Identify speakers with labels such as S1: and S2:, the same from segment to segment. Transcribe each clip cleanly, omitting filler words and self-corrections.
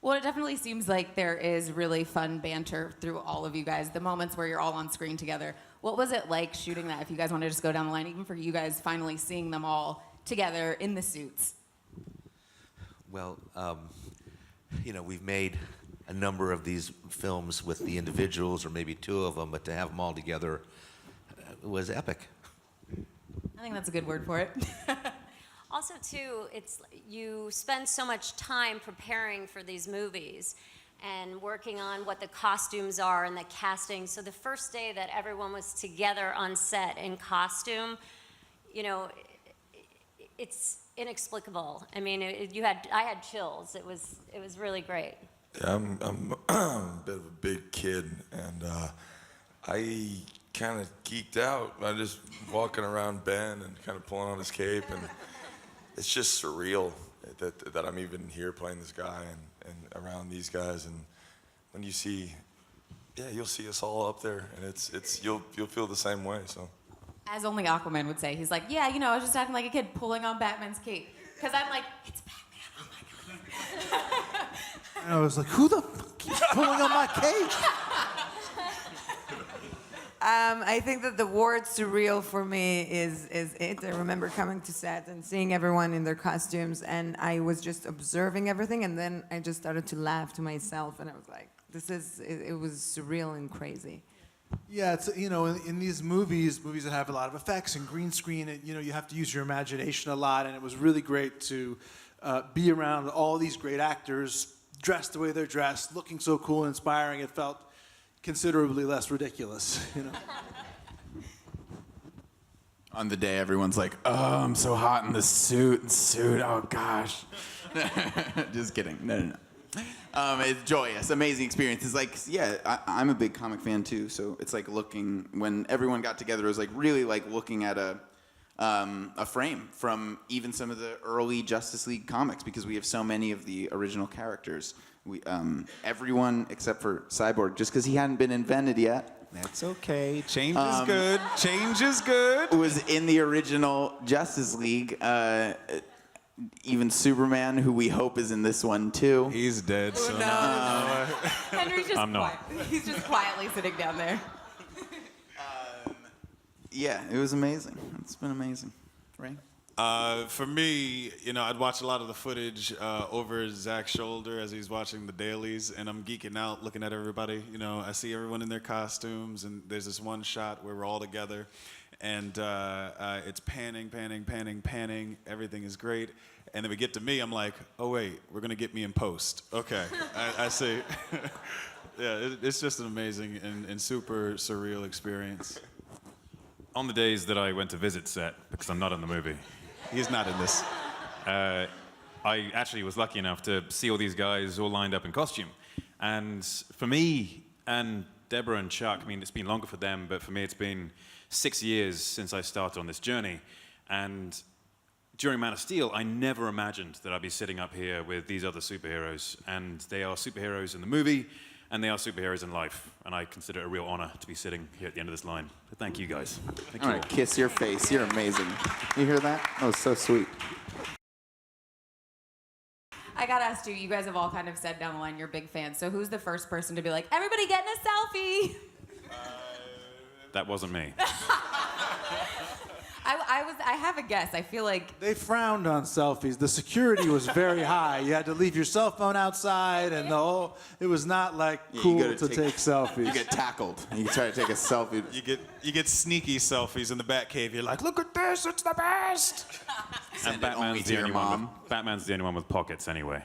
S1: Well, it definitely seems like there is really fun banter through all of you guys, the moments where you're all on screen together. What was it like shooting that, if you guys want to just go down the line, even for you guys finally seeing them all together in the suits?
S2: Well, we've made a number of these films with the individuals, or maybe two of them, but to have them all together was epic.
S1: I think that's a good word for it.
S3: Also, too, you spend so much time preparing for these movies and working on what the costumes are and the casting. So the first day that everyone was together on set in costume, it's inexplicable. I mean, I had chills. It was really great.
S4: Yeah, I'm a bit of a big kid, and I kind of geeked out. I just walking around Ben and kind of pulling on his cape, and it's just surreal that I'm even here playing this guy and around these guys. And when you see, you'll see us all up there, and you'll feel the same way. So,
S1: as only Aquaman would say, he's like, yeah, I was just acting like a kid pulling on Batman's cape, because I'm like, it's Batman. Oh my god.
S5: And I was like, who the fuck keeps pulling on my cape?
S6: I think that the word surreal for me is it. I remember coming to set and seeing everyone in their costumes, and I was just observing everything, and then I just started to laugh to myself, and I was like, it was surreal and crazy.
S5: Yeah, it's, in these movies that have a lot of effects and green screen, you have to use your imagination a lot, and it was really great to be around all these great actors, dressed the way they're dressed, looking so cool and inspiring. It felt considerably less ridiculous,
S7: On the day, everyone's like, "Oh, I'm so hot in this suit. Oh gosh." Just kidding. No. It's joyous, amazing experience. It's like, I'm a big comic fan too. So it's like when everyone got together, it was like really like looking at a frame from even some of the early Justice League comics, because we have so many of the original characters. Everyone except for Cyborg, just because he hadn't been invented yet.
S8: That's okay. Change is good. Change is good.
S7: Was in the original Justice League. Even Superman, who we hope is in this one too.
S8: He's dead.
S1: Oh,
S8: so
S1: no. Henry's just quiet. He's just quietly sitting down there.
S7: Yeah, it was amazing. It's been amazing. Ray?
S8: For me, I'd watch a lot of the footage over Zach's shoulder as he's watching the dailies, and I'm geeking out looking at everybody. I see everyone in their costumes, and there's this one shot where we're all together, and it's panning. Everything is great. And then we get to me, I'm like, oh, wait, we're going to get me in post. Okay, I see. Yeah, it's just an amazing and super surreal experience.
S9: On the days that I went to visit set, because I'm not in the movie,
S8: He's not in this.
S9: I actually was lucky enough to see all these guys all lined up in costume. And for me, and Deborah and Chuck, I mean, it's been longer for them, but for me, it's been 6 years since I started on this journey. And during Man of Steel, I never imagined that I'd be sitting up here with these other superheroes. And they are superheroes in the movie, and they are superheroes in life. And I consider it a real honor to be sitting here at the end of this line. So thank you, guys. Thank you
S7: All right, kiss your face. You're amazing. You hear that? That was so sweet.
S1: I gotta ask you guys have all kind of said down the line you're big fans. So who's the first person to be like, everybody getting a selfie?
S9: That wasn't me.
S1: I have a guess. I feel like
S5: They frowned on selfies. The security was very high. You had to leave your cell phone outside, and it was not like cool to take selfies.
S7: You get tackled. You try to take a selfie.
S8: You get sneaky selfies in the Batcave. You're like, look at this, it's the best.
S9: And Batman's the only one with pockets anyway.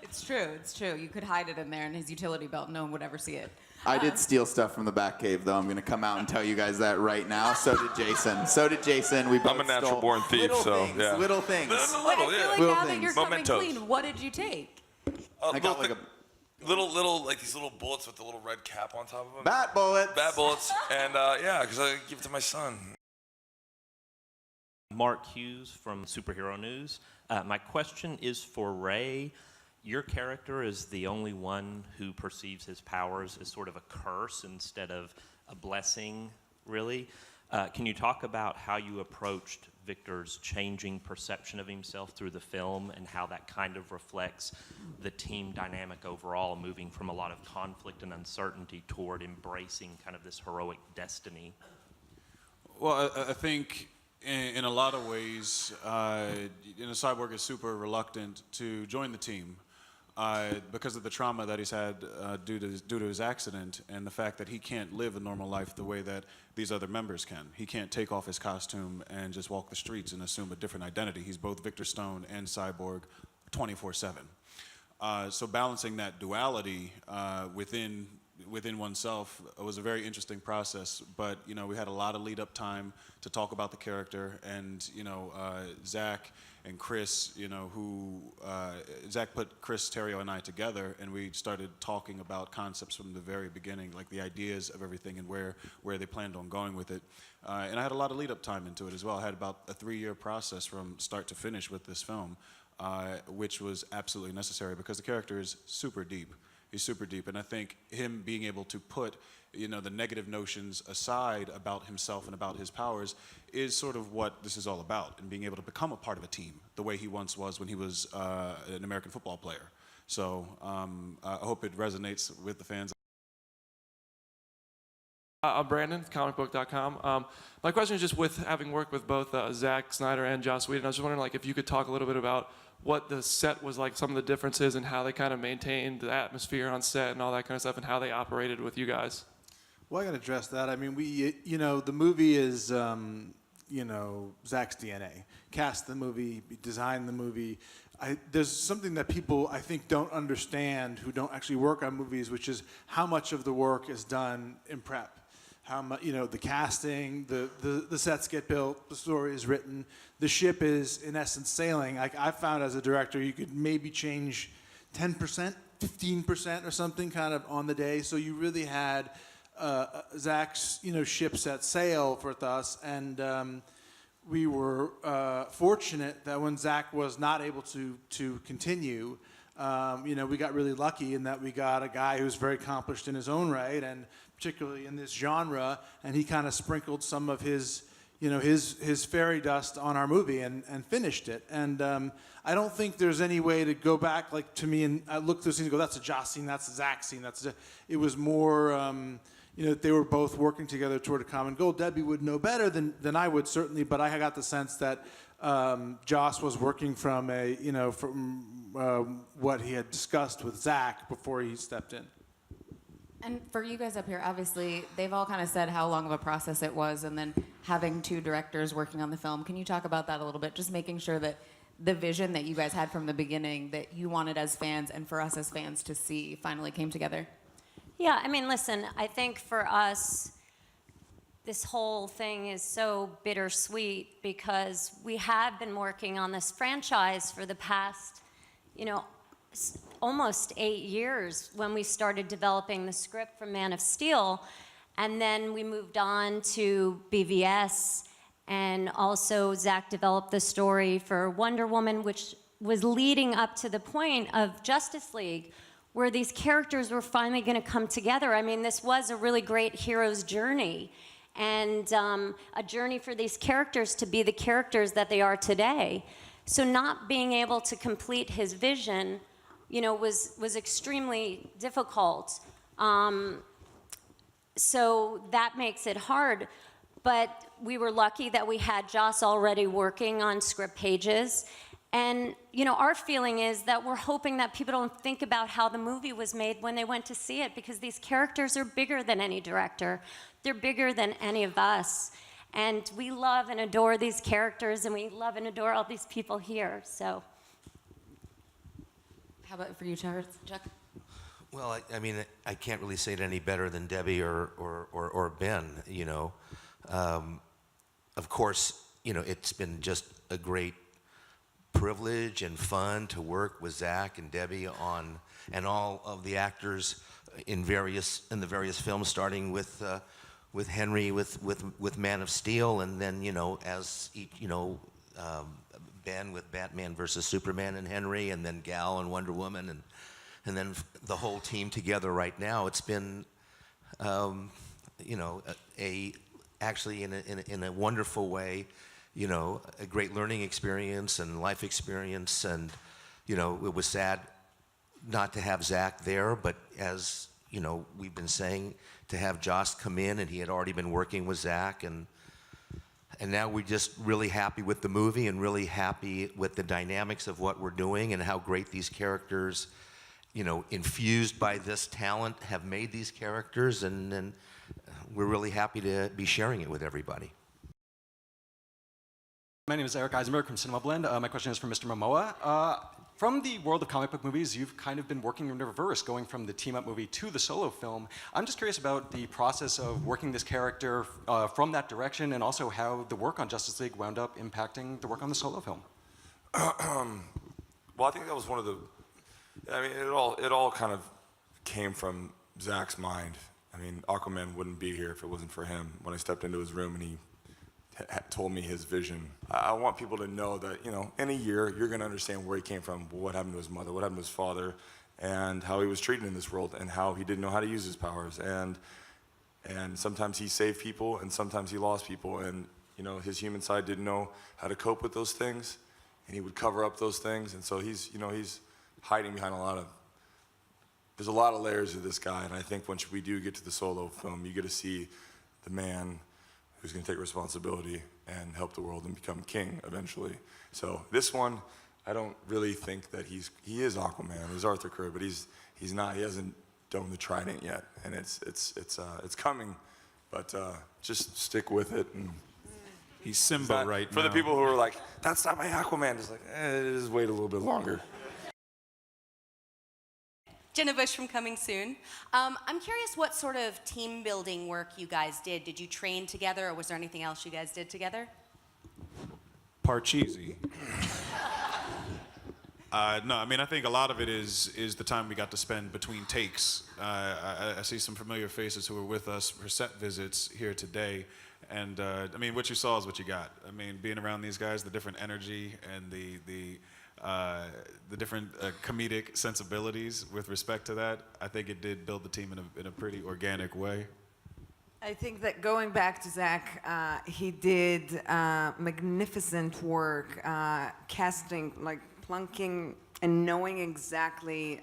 S1: it's true. You could hide it in there in his utility belt. No one would ever see it.
S7: I did steal stuff from the Batcave, though. I'm going to come out and tell you guys that right now. So did Jason. We both
S4: I'm a natural-born thief,
S7: Little things.
S1: I feel like
S7: Little
S1: now that
S7: things.
S1: you're coming
S4: Mementos.
S1: clean, what did you take?
S7: I got like a
S4: little like these little bullets with the little red cap on top of them.
S7: bat bullet.
S4: Bat bullets, and because I give it to my son.
S10: Mark Hughes from Superhero News. My question is for Ray. Your character is the only one who perceives his powers as sort of a curse instead of a blessing, really. Can you talk about how you approached Victor's changing perception of himself through the film and how that kind of reflects the team dynamic overall, moving from a lot of conflict and uncertainty toward embracing kind of this heroic destiny?
S8: Well, I think in a lot of ways, Cyborg is super reluctant to join the team because of the trauma that he's had due to his accident and the fact that he can't live a normal life the way that these other members can. He can't take off his costume and just walk the streets and assume a different identity. He's both Victor Stone and Cyborg 24/7. So balancing that duality within oneself was a very interesting process, but we had a lot of lead up time to talk about the character, and Zack and Chris, Zack put Chris, Terrio, and I together, and we started talking about concepts from the very beginning, like the ideas of everything and where they planned on going with it. And I had a lot of lead up time into it as well. I had about a 3-year process from start to finish with this film, which was absolutely necessary because the character is super deep. He's super deep, and I think him being able to put the negative notions aside about himself and about his powers is sort of what this is all about, and being able to become a part of a team the way he once was when he was an American football player. So I hope it resonates with the fans.
S11: I'm Brandon, comicbook.com. My question is just with having worked with both Zack Snyder and Joss Whedon, I was just wondering if you could talk a little bit about what the set was like, some of the differences, and how they kind of maintained the atmosphere on set and all that kind of stuff, and how they operated with you guys.
S5: Well, I got to address that. I mean, the movie is, Zack's DNA. Cast the movie, designed the movie. There's something that people, I think, don't understand who don't actually work on movies, which is how much of the work is done in prep. How much, the casting, the sets get built, the story is written, the ship is, in essence, sailing. I found as a director, you could maybe change 10%, 15% or something kind of on the day. So you really had Zack's, ship set sail for us, and we were fortunate that when Zack was not able to continue, we got really lucky in that we got a guy who's very accomplished in his own right, and particularly in this genre, and he kind of sprinkled some of his fairy dust on our movie and finished it. And I don't think there's any way to go back to me and I look through scenes and go, that's a Joss scene, that's a Zack scene. It was more, they were both working together toward a common goal. Debbie would know better than I would, certainly, but I got the sense that Joss was working from what he had discussed with Zack before he stepped in.
S1: And for you guys up here, obviously, they've all kind of said how long of a process it was, and then having 2 directors working on the film. Can you talk about that a little bit? Just making sure that the vision that you guys had from the beginning, that you wanted as fans and for us as fans to see, finally came together.
S3: Yeah, I mean, listen, I think for us, this whole thing is so bittersweet because we have been working on this franchise for the past, almost 8 years when we started developing the script for Man of Steel. And then we moved on to BVS, and also Zack developed the story for Wonder Woman, which was leading up to the point of Justice League, where these characters were finally going to come together. I mean, this was a really great hero's journey, and a journey for these characters to be the characters that they are today. So not being able to complete his vision, was extremely difficult. So that makes it hard. But we were lucky that we had Joss already working on script pages. And, our feeling is that we're hoping that people don't think about how the movie was made when they went to see it, because these characters are bigger than any director. They're bigger than any of us. And we love and adore these characters, and we love and adore all these people here, so.
S1: How about for you, Chuck?
S2: Well, I mean, I can't really say it any better than Debbie or Ben, Of course, it's been just a great privilege and fun to work with Zack and Debbie on, and all of the actors in the various films, starting with Henry with Man of Steel, and then as Ben with Batman versus Superman and Henry, and then Gal and Wonder Woman, and then the whole team together right now. It's been actually in a wonderful way, you know, a great learning experience and life experience. And, you know, it was sad not to have Zack there, but as, you know, we've been saying, to have Joss come in, and he had already been working with Zack, and now we're just really happy with the movie and really happy with the dynamics of what we're doing and how great these characters, you know, infused by this talent, have made these characters, and we're really happy to be sharing it with everybody.
S12: My name is Eric Eisenberg from Cinema Blend. My question is for Mr. Momoa. From the world of comic book movies, you've kind of been working in reverse, going from the team-up movie to the solo film. I'm just curious about the process of working this character from that direction, and also how the work on Justice League wound up impacting the work on the solo film.
S4: Well, I think that was one of the, I mean, it all kind of came from Zack's mind. I mean, Aquaman wouldn't be here if it wasn't for him. When I stepped into his room and he told me his vision. I want people to know that, you know, in a year, you're going to understand where he came from, what happened to his mother, what happened to his father, and how he was treated in this world, and how he didn't know how to use his powers. And sometimes he saved people, and sometimes he lost people. And, you know, his human side didn't know how to cope with those things, and he would cover up those things. And so he's, you know, he's hiding behind there's a lot of layers to this guy. And I think once we do get to the solo film, you get to see the man who's going to take responsibility and help the world and become king eventually. So this one, I don't really think that he is Aquaman, he's Arthur Curry, but he's not. He hasn't done the trident yet, and it's coming. But just stick with it. And
S8: he's Simba right now.
S4: For the people who are like, that's not my Aquaman, just like, just wait a little bit longer.
S13: Jenna Bush from Coming Soon. I'm curious what sort of team building work you guys did. Did you train together, or was there anything else you guys did together?
S8: Parcheesi. No, I mean, I think a lot of it is the time we got to spend between takes. I see some familiar faces who were with us for set visits here today. And I mean, what you saw is what you got. I mean, being around these guys, the different energy and the different comedic sensibilities with respect to that, I think it did build the team in a pretty organic way.
S6: I think that going back to Zack, he did magnificent work casting, like plunking and knowing exactly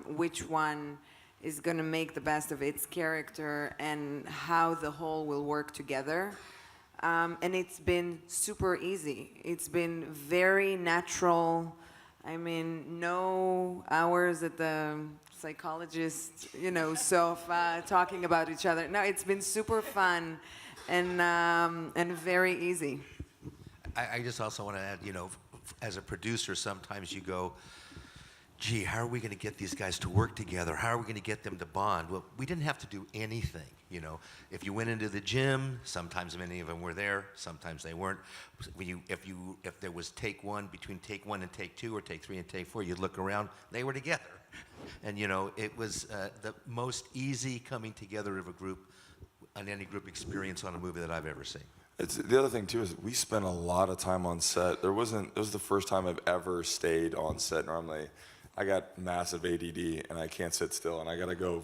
S6: which one is going to make the best of its character and how the whole will work together. And it's been super easy. It's been very natural. I mean, no hours at the psychologist, you know, sofa talking about each other. No, it's been super fun and very easy.
S2: I just also want to add, you know, as a producer, sometimes you go, gee, how are we going to get these guys to work together? How are we going to get them to bond? Well, we didn't have to do anything, you know. If you went into the gym, sometimes many of them were there, sometimes they weren't. If there was take one, between take one and take two, or take three and take four, you'd look around, they were together. And, you know, it was the most easy coming together of a group, on any group experience on a movie that I've ever seen.
S4: The other thing too is we spent a lot of time on set. It was the first time I've ever stayed on set. Normally, I got massive ADD and I can't sit still and I gotta go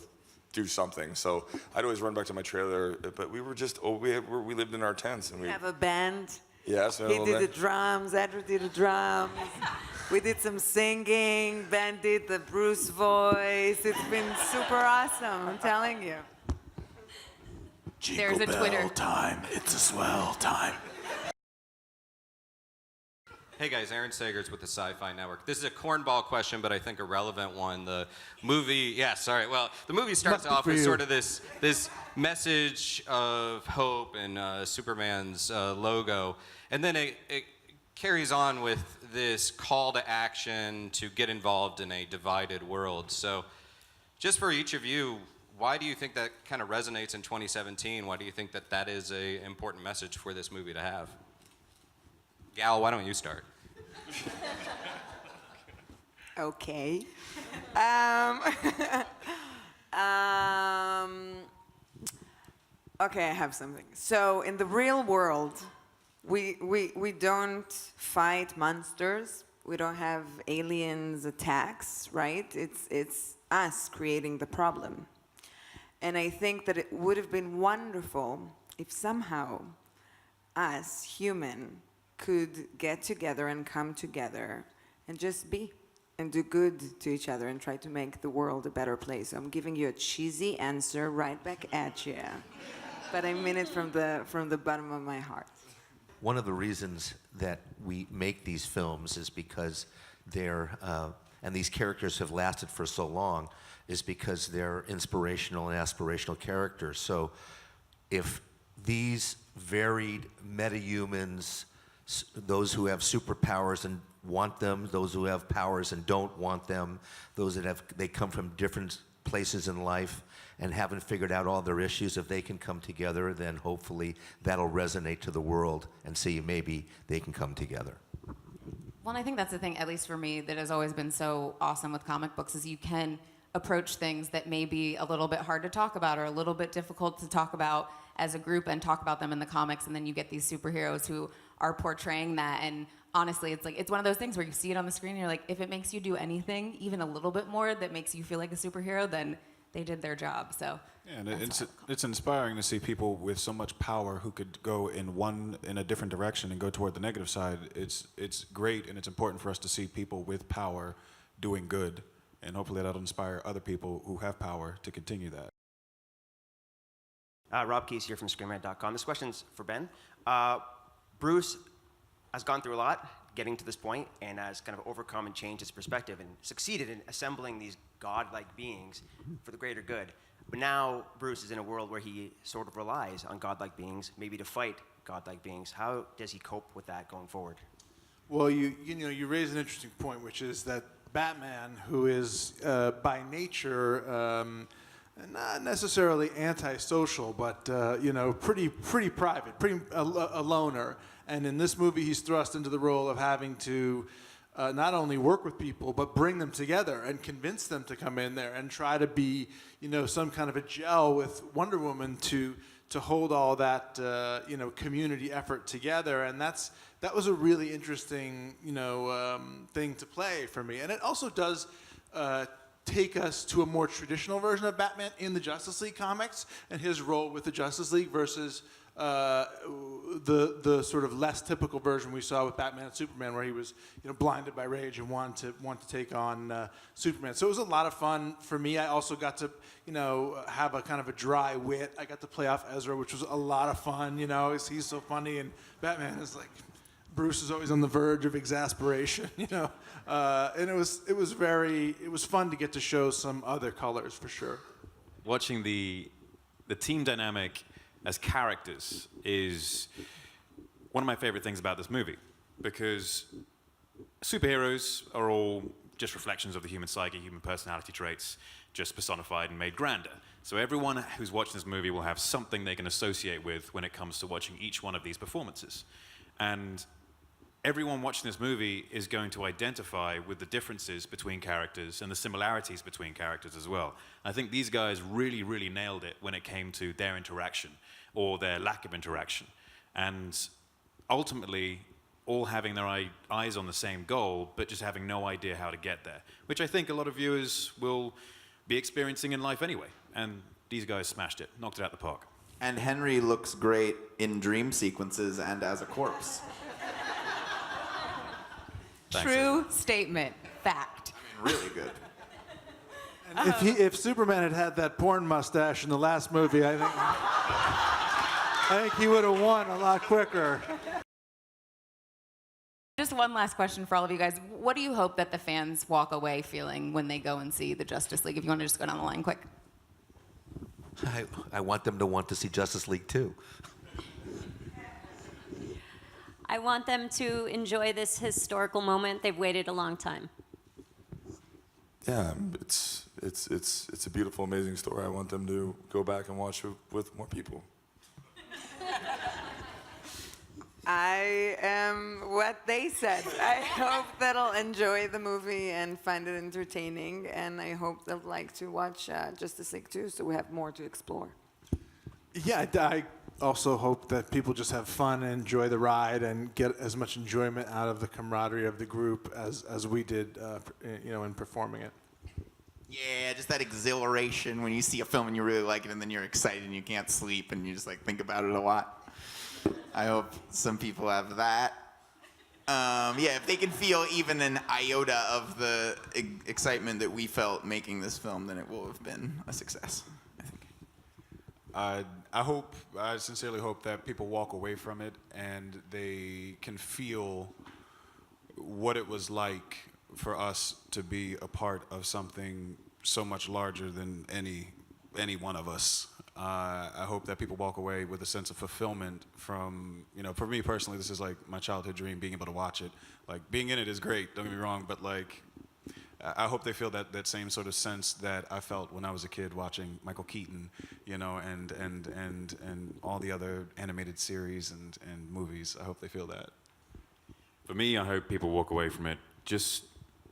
S4: do something. So I'd always run back to my trailer. But we were just we lived in our tents and we
S6: have a band.
S4: Yes,
S6: he did the drums. Andrew did the drums. We did some singing. Ben did the Bruce voice. It's been super awesome. I'm telling you.
S1: There's a Twitter
S7: time. It's a swell time.
S14: Hey guys, Aaron Sagers with the Sci-Fi Network. This is a cornball question, but I think a relevant one. The movie, well, the movie starts off with sort of this message of hope and Superman's logo, and then it carries on with this call to action to get involved in a divided world. So, just for each of you, why do you think that kind of resonates in 2017? Why do you think that that is an important message for this movie to have? Gal, why don't you start?
S6: Okay. Okay, I have something. So in the real world, we don't fight monsters. We don't have aliens attacks, right? It's us creating the problem. And I think that it would have been wonderful if somehow us, human, could get together and come together and just be and do good to each other and try to make the world a better place. I'm giving you a cheesy answer right back at you, but I mean it from the bottom of my heart.
S2: One of the reasons that we make these films is because they're, and these characters have lasted for so long, is because they're inspirational and aspirational characters. So if these varied metahumans, those who have superpowers and want them, those who have powers and don't want them, those that they come from different places in life and haven't figured out all their issues, if they can come together, then hopefully that'll resonate to the world and see maybe they can come together.
S1: Well, and I think that's the thing, at least for me, that has always been so awesome with comic books, is you can approach things that may be a little bit hard to talk about or a little bit difficult to talk about as a group and talk about them in the comics, and then you get these superheroes who are portraying that. And honestly, it's one of those things where you see it on the screen and you're like, if it makes you do anything, even a little bit more that makes you feel like a superhero, then they did their job. So
S8: yeah, and it's inspiring to see people with so much power who could go in a different direction and go toward the negative side. It's great, and it's important for us to see people with power doing good, and hopefully that'll inspire other people who have power to continue that.
S15: Rob Case here from screenrant.com. This question's for Ben. Bruce has gone through a lot getting to this point and has kind of overcome and changed his perspective and succeeded in assembling these godlike beings for the greater good. But now Bruce is in a world where he sort of relies on godlike beings, maybe to fight godlike beings. How does he cope with that going forward?
S5: Well, you raise an interesting point, which is that Batman, who is by nature not necessarily antisocial, but pretty private, a loner. And in this movie, he's thrust into the role of having to not only work with people, but bring them together and convince them to come in there and try to be, some kind of a gel with Wonder Woman to hold all that, community effort together. And that was a really interesting, thing to play for me. And it also does take us to a more traditional version of Batman in the Justice League comics and his role with the Justice League versus the sort of less typical version we saw with Batman and Superman, where he was blinded by rage and wanted to take on Superman. So it was a lot of fun for me. I also got to have a kind of a dry wit. I got to play off Ezra, which was a lot of fun. He's so funny, and Batman is like, Bruce is always on the verge of exasperation, and it was fun to get to show some other colors for sure.
S9: Watching the team dynamic as characters is one of my favorite things about this movie, because superheroes are all just reflections of the human psyche, human personality traits, just personified and made grander. So everyone who's watching this movie will have something they can associate with when it comes to watching each one of these performances. And everyone watching this movie is going to identify with the differences between characters and the similarities between characters as well. I think these guys really, really nailed it when it came to their interaction or their lack of interaction. And ultimately, all having their eyes on the same goal, but just having no idea how to get there, which I think a lot of viewers will be experiencing in life anyway. And these guys smashed it, knocked it out the park.
S7: And Henry looks great in dream sequences and as a corpse.
S1: True statement. Fact.
S7: Really good.
S5: And if Superman had that porn mustache in the last movie, I think he would have won a lot quicker.
S1: Just one last question for all of you guys. What do you hope that the fans walk away feeling when they go and see the Justice League? If you want to just go down the line quick.
S2: I want them to want to see Justice League too.
S3: I want them to enjoy this historical moment. They've waited a long time.
S4: Yeah, it's a beautiful, amazing story. I want them to go back and watch it with more people.
S6: I am what they said. I hope that I'll enjoy the movie and find it entertaining, and I hope they'll like to watch Justice League 2, so we have more to explore.
S5: Yeah, I also hope that people just have fun and enjoy the ride and get as much enjoyment out of the camaraderie of the group as we did, in performing it.
S7: Yeah, just that exhilaration when you see a film and you really like it, and then you're excited and you can't sleep and you just think about it a lot. I hope some people have that. Yeah, if they can feel even an iota of the excitement that we felt making this film, then it will have been a success, I think.
S8: I sincerely hope that people walk away from it and they can feel what it was like for us to be a part of something so much larger than any one of us. I hope that people walk away with a sense of fulfillment from, for me personally, this is like my childhood dream, being able to watch it. Like, being in it is great, don't get me wrong, but like, I hope they feel that same sort of sense that I felt when I was a kid watching Michael Keaton, and all the other animated series and movies. I hope they feel that.
S9: For me, I hope people walk away from it just,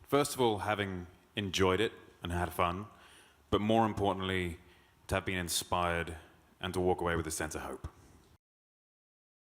S9: first of all, having enjoyed it and had fun, but more importantly, to have been inspired and to walk away with a sense of hope.